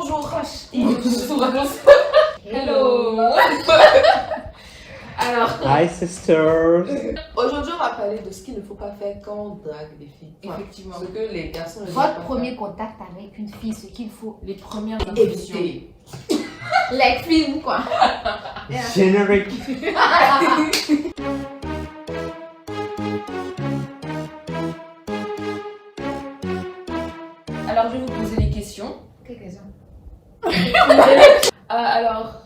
bonjour. Hello. Alors, Hi sisters. Aujourd'hui, on va parler de ce qu'il ne faut pas faire quand on drague des filles. effectivement, Ce que les garçons ne doivent Votre pas premier contact avec une fille, ce qu'il faut les premières faire. impressions. Éviter. like film quoi. Générique. Alors, je vais vous poser des questions. Quelle question? Alors,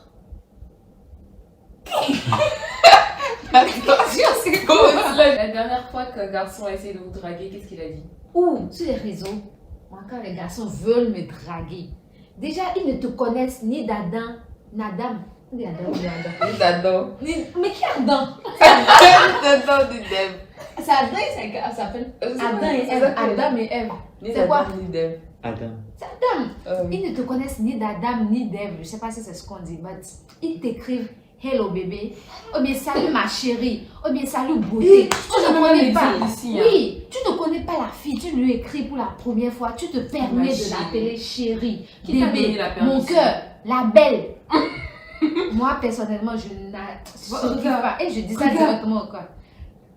c'est quoi? la dernière fois qu'un garçon a essayé de vous draguer, qu'est-ce qu'il a dit? Ou sur les réseaux, moi, quand les garçons veulent me draguer, déjà ils ne te connaissent ni d'Adam, Nadam. Ni Adam, ni Adam. J'adore. Mais qui est Adam? J'adore des devs. C'est Adam et ça s'appelle Adam et Ève. Adam et Ève. Ni C'est quoi? d'Adam, ni d'Ève. Adam. C'est Adam. Oui. Ils ne te connaissent ni d'Adam ni d'Ève. Je sais pas si c'est ce qu'on dit, mais ils t'écrivent hello bébé, ou bien salut ma chérie, ou bien salut beauté. Tu ne connais pas. Ici, hein. Oui, tu ne connais pas la fille, tu lui écris pour la première fois, tu te permets Ma de chérie. l'appeler chérie, Qui t'a donné bébé, la permission? mon cœur, la belle. Moi personnellement, je n'arrive pas. Et je dis ça directement quoi.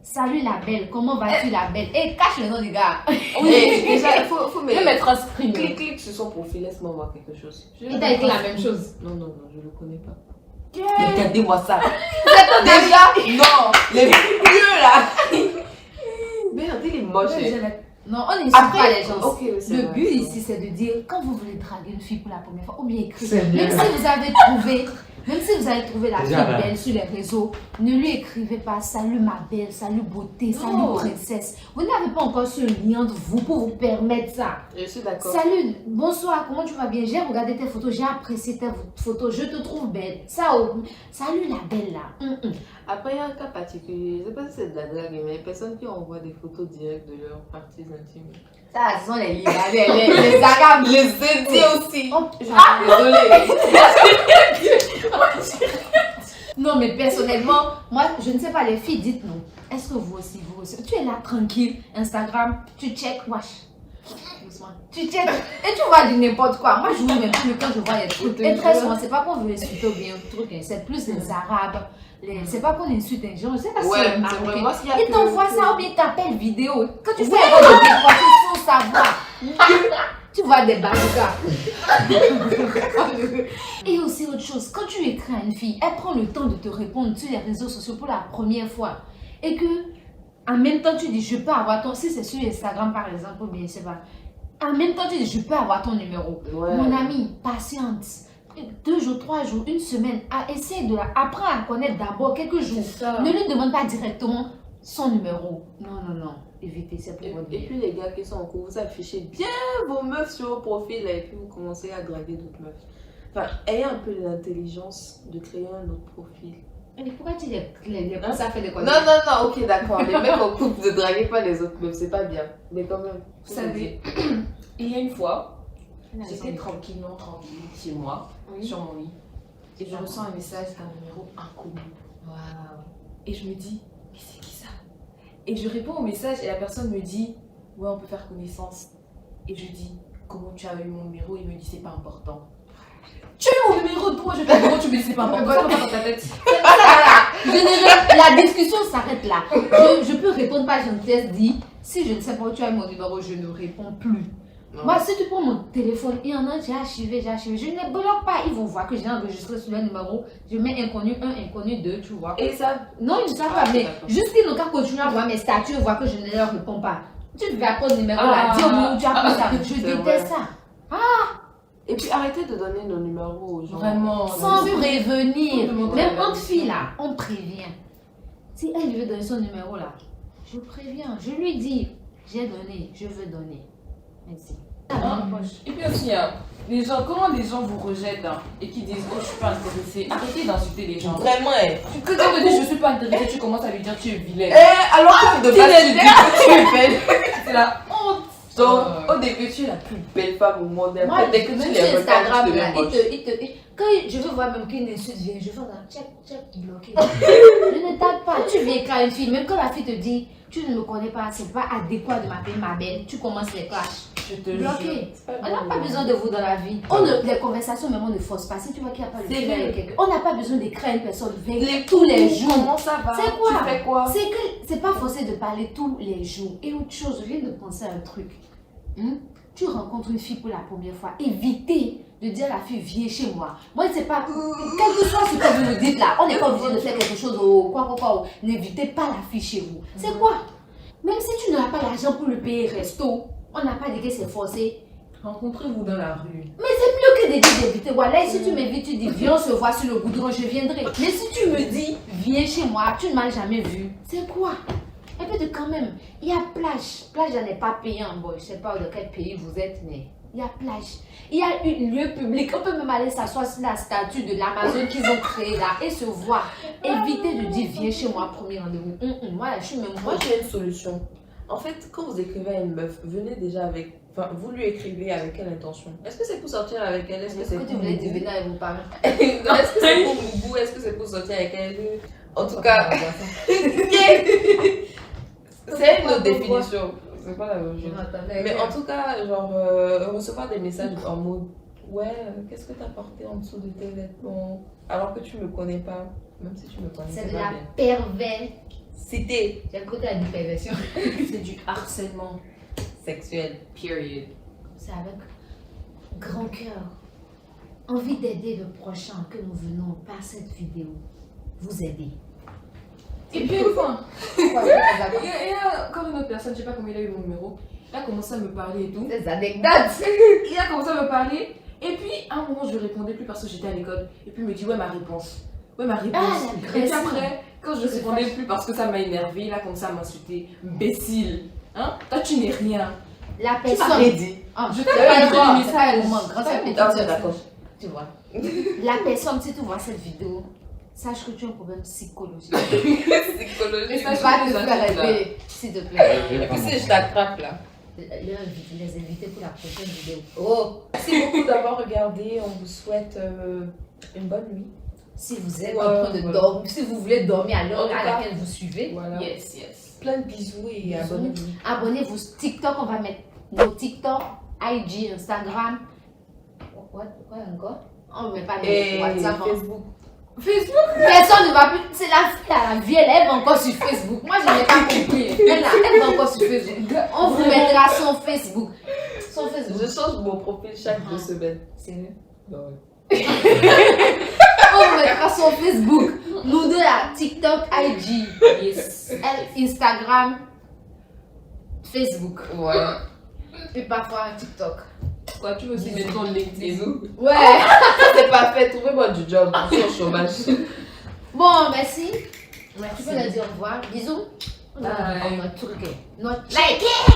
Salut la belle, comment vas-tu la belle? Et cache le nom du gars. Oui, déjà, il faut Je vais mettre un screen. Clique sur son profil, laisse-moi voir quelque chose. Il t'a écrit la même chose. Non, je le connais pas. Regardez-moi ça. Déjà. Non, les vieux là. Merde, il est moche. Non, on n'insulte Après, pas les gens. ok, c'est Le vrai, but c'est ici, c'est de dire, quand vous voulez draguer une fille pour la première fois, ou bien écrire, C'est bien. même si vous avez trouvé la fille Déjà, là. belle sur les réseaux, ne lui écrivez pas salut ma belle, salut beauté, salut Non. princesse. Vous n'avez pas encore ce lien entre vous pour vous permettre ça. Je suis d'accord. Salut, bonsoir, comment tu vas bien? J'ai regardé tes photos, j'ai apprécié tes photos, je te trouve belle. Ça, salut la belle là. Après, il y a un cas particulier. Je ne sais pas si c'est de la drague, mais les personnes qui envoient des photos directes de leurs parties intimes. Ça, ce sont les les arabes. Les Indiens aussi. Oh, Désolée. Non, mais personnellement, moi, je ne sais pas, les filles, dites-nous. Est-ce que vous aussi, tu es là tranquille, Instagram, tu check, wesh. Doucement. Tu check et tu vois du n'importe quoi. Moi, je vous même plus quand je vois les trucs. Et très souvent, c'est pas qu'on veut insulter ou bien un truc, hein, c'est plus les arabes. C'est pas qu'on insulte les gens, je sais pas si Ouais, c'est c'est marocain. vrai. Moi, s'il y a Ils que- t'envoient ça ou bien ils t'appellent vidéo. Quand tu fais un de décrocher sans savoir, tu vois des bazookas. Et aussi autre chose, quand tu écris à une fille, elle prend le temps de te répondre sur les réseaux sociaux pour la première fois. Et que, en même temps, tu dis, je peux avoir ton... Si c'est sur Instagram par exemple, ou bien je sais pas. En même temps, tu dis, je peux avoir ton numéro. Ouais. Mon ami, patiente. 2 jours, 3 jours, une semaine, essaie de la apprendre à connaître d'abord quelques jours. ça. Ne lui demande pas directement son numéro. Non. Évitez, c'est pour votre Et bien. puis les gars qui sont en cours, vous affichez bien vos meufs sur vos profils là, et puis vous commencez à draguer d'autres meufs. Enfin, ayez un peu l'intelligence de créer un autre profil. Mais pourquoi tu les ça fait des quoi? Non, ok, d'accord. Les mecs en couple, ne draguez pas les autres meufs, c'est pas bien. Mais quand même, Vous savez, il y a une fois, j'étais tranquille chez moi, sur mon lit, et je reçois un message d'un numéro inconnu. Waouh. Et je me dis, mais c'est qui ça? Et je réponds au message et la personne me dit, ouais, on peut faire connaissance. Et je dis, comment tu as eu mon numéro? Il me dit, c'est pas important. Tu as eu mon numéro, toi, je te dis, comment tu me dis, c'est pas important? C'est pas dans ta tête. La discussion s'arrête là. Je peux répondre par gentillesse, dit, si je ne sais pas où tu as mon numéro, je ne réponds plus. Non. Moi, si tu prends mon téléphone, il y en a, j'ai archivé. Je ne bloque pas. Ils vont voir que j'ai enregistré sur le numéro. Je mets inconnu 1, inconnu 2, tu vois. Et ça, Non, ils ne savent Ah, pas, mais d'accord. juste qu'ils n'ont qu'à continuer à voir mes statuts, voir que je ne leur réponds pas. Tu ne vas pas le numéro là, Ah. dis au moins où tu as pris ça. Je C'est déteste vrai. ça. et puis arrêtez de donner nos numéros aux gens. Vraiment. Sans c'est- prévenir. Tout le monde Même connaît. entre filles là, on prévient. Si elle veut donner son numéro là, je préviens. Je lui dis, j'ai donné, je veux donner. Merci. Et puis aussi, hein, comment les gens vous rejettent hein, et qui disent oh je suis pas intéressée, arrêtez d'insulter les gens. Vraiment, Quand tu te dis je suis pas intéressée, tu commences à lui dire tu es vilaine. alors que de base, tu dis que tu es belle. C'est la honte. Donc, au début, tu es la plus belle femme au monde. Moi, Après, dès que tu même les sur regardes, Instagram, tu là, deviens moche. quand je veux voir même qu'une insulte vient, je fais un check, bloqué. Je ne tape pas. Tu viens quand une fille, même quand la fille te dit, tu ne me connais pas, c'est pas adéquat de m'appeler ma belle, tu commences les clashs. Je te jure. Bloqué. C'est pas On n'a bon, pas ouais. besoin de vous dans la vie. Les conversations, même, on ne force pas. Si tu vois qu'il n'y a pas de C'est fil vrai. avec quelqu'un, on n'a pas besoin d'écrire une personne Les tous les jours. Comment ça va? C'est quoi? Tu fais quoi? C'est que c'est pas forcé de parler tous les jours. Et autre chose, je viens de penser à un truc. Tu rencontres une fille pour la première fois, évitez de dire à la fille viens chez moi. Moi, c'est pas. Quel que soit ce que vous nous dites là, on n'est pas obligé de faire quelque chose ou quoi. N'invitez pas la fille chez vous. C'est quoi? Même si tu n'as pas l'argent pour le payer resto, on n'a pas dit que c'est forcé. Rencontrez-vous dans la rue. Mais c'est mieux que de dire d'inviter. Voilà, si tu m'invites, tu dis viens, on se voit sur le goudron, je viendrai. Mais si tu me dis viens chez moi, tu ne m'as jamais vu. C'est quoi? Et puis quand même, il y a plage. Plage, elle n'est pas payante. Bon, je ne sais pas de quel pays vous êtes, mais il y a plage. Il y a un lieu public. On peut même aller s'asseoir sur la statue de l'Amazon qu'ils ont créée là et se voir. Évitez de dire viens chez moi, premier rendez-vous. Moi, je suis même Moi, j'ai une solution. En fait, quand vous écrivez à une meuf, venez déjà avec. Enfin, vous lui écrivez avec quelle intention? Est-ce que c'est pour sortir avec elle? Est-ce que c'est Est-ce que tu pour voulais Boubou? deviner avec vos parents? Est-ce que c'est pour Boubou? Est-ce que c'est pour sortir avec elle? En tout cas, c'est une autre définition. C'est pas la même chose. Mais en tout cas, genre, recevoir des messages en mode ouais, qu'est-ce que t'as porté en dessous de tes vêtements? Alors que tu me connais pas, même si tu me connais C'est de pas la bien. perversité. J'ai le côté à la perversion. C'est du harcèlement. Sexuel. Period. C'est avec grand cœur, envie d'aider le prochain que nous venons par cette vidéo vous aider. Et puis une fois, Pourquoi il y a encore une autre personne, je sais pas comment il a eu mon numéro. Il a commencé à me parler et tout. Des anecdotes. Il a commencé à me parler. Et puis, à un moment, je répondais plus parce que j'étais à l'école. Et puis, il me dit, ouais, ma réponse. Ouais, ma réponse. Ah, et puis l'agression. après, quand je répondais plus parce que ça m'a énervé, il a commencé à m'insulter. Imbécile. Hein? Toi, tu n'es rien. La Tu m'as personne. rien dit. Ah, Je je t'ai t'ai pas pas écrit le message. message. Grâce à petite Ah, sœur. d'accord. Tu vois. La personne, si tu vois cette vidéo, sache que tu as un problème psychologique. Psychologique. Et ça, Va te les faire adultes, là. aider, s'il te plaît. Et puis si je t'attrape là. Les inviter pour la prochaine vidéo. Oh, merci beaucoup d'avoir regardé. On vous souhaite une bonne nuit. Si vous êtes Ouais, en train de voilà. dormir, si vous voulez dormir à l'heure En tout à cas, laquelle vous suivez, Voilà. Yes, yes. Plein de bisous et Bisous. abonnez-vous. abonnez-vous sur TikTok. On va mettre nos TikTok, IG, Instagram. Quoi encore? On ne met pas Et les WhatsApp. hein. Facebook. Facebook. Personne ne va plus. C'est la fille, là, la vieille, elle va encore sur Facebook. Moi, je n'ai pas compris. Elle va encore sur Facebook. On vous mettra son Facebook. Son Facebook. Je change mon profil chaque 2 semaines. Sérieux? Bah ouais. On vous mettra son Facebook. Nous deux, là, TikTok, IG. Yes. Elle, Instagram, Facebook. Voilà. Et parfois TikTok. Quoi, tu veux aussi mettre ton LinkedIn? Bisous. Ouais. C'est pas fait. Trouvez-moi du job. Je suis au chômage. Bon, merci. Merci. Tu peux leur dire au revoir. Bisous. On a Bye. notre truc. Notre like.